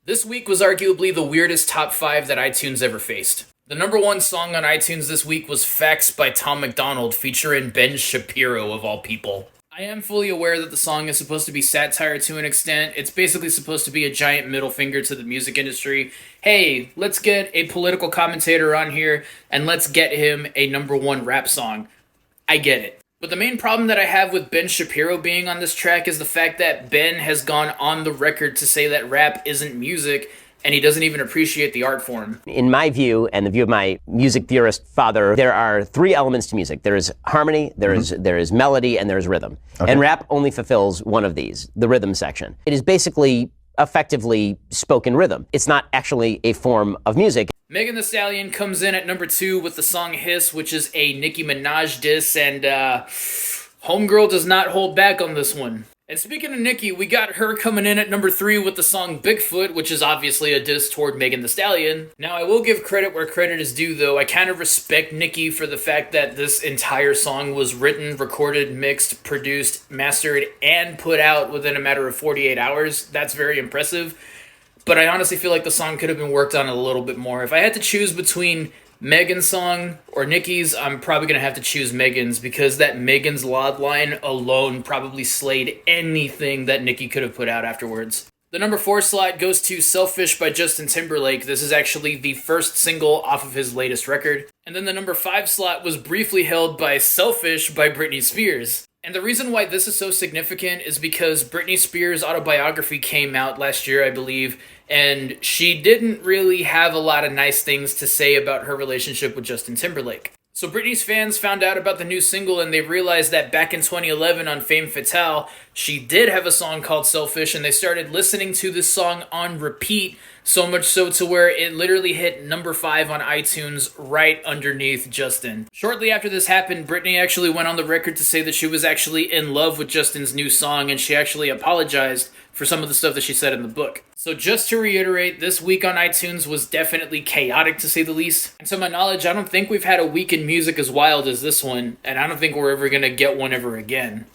This week was arguably the weirdest top 5 that iTunes ever faced. The number one song on iTunes this week was Facts by Tom Macdonald, featuring Ben Shapiro, of all people. I am fully aware that the song is supposed to be satire to an extent. It's basically supposed to be a giant middle finger to the music industry. Hey, let's get a political commentator on here, and let's get him a number one rap song. I get it. But the main problem that I have with Ben Shapiro being on this track is the fact that Ben has gone on the record to say that rap isn't music, and he doesn't even appreciate the art form. In my view, and the view of my music theorist father, there are three elements to music. There is harmony, there is melody, and there is rhythm. Okay. And rap only fulfills one of these, the rhythm section. It is basically effectively spoken rhythm. It's not actually a form of music. Megan Thee Stallion comes in at number 2 with the song Hiss, which is a Nicki Minaj diss, and Homegirl does not hold back on this one. And speaking of Nicki, we got her coming in at number 3 with the song Bigfoot, which is obviously a diss toward Megan Thee Stallion. Now, I will give credit where credit is due, though. I kind of respect Nicki for the fact that this entire song was written, recorded, mixed, produced, mastered, and put out within a matter of 48 hours. That's very impressive. But I honestly feel like the song could have been worked on a little bit more. If I had to choose between Megan's song or Nicki's, I'm probably going to have to choose Megan's, because that Megan's Law line alone probably slayed anything that Nicki could have put out afterwards. The number 4 slot goes to Selfish by Justin Timberlake. This is actually the first single off of his latest record. And then the number 5 slot was briefly held by Selfish by Britney Spears. And the reason why this is so significant is because Britney Spears' autobiography came out last year, I believe, and she didn't really have a lot of nice things to say about her relationship with Justin Timberlake. So Britney's fans found out about the new single, and they realized that back in 2011 on Femme Fatale, she did have a song called Selfish, and they started listening to this song on repeat, so much so to where it literally hit number 5 on iTunes right underneath Justin. Shortly after this happened, Britney actually went on the record to say that she was actually in love with Justin's new song, and she actually apologized for some of the stuff that she said in the book. So just to reiterate, this week on iTunes was definitely chaotic, to say the least. And to my knowledge, I don't think we've had a week in music as wild as this one, and I don't think we're ever gonna get one ever again.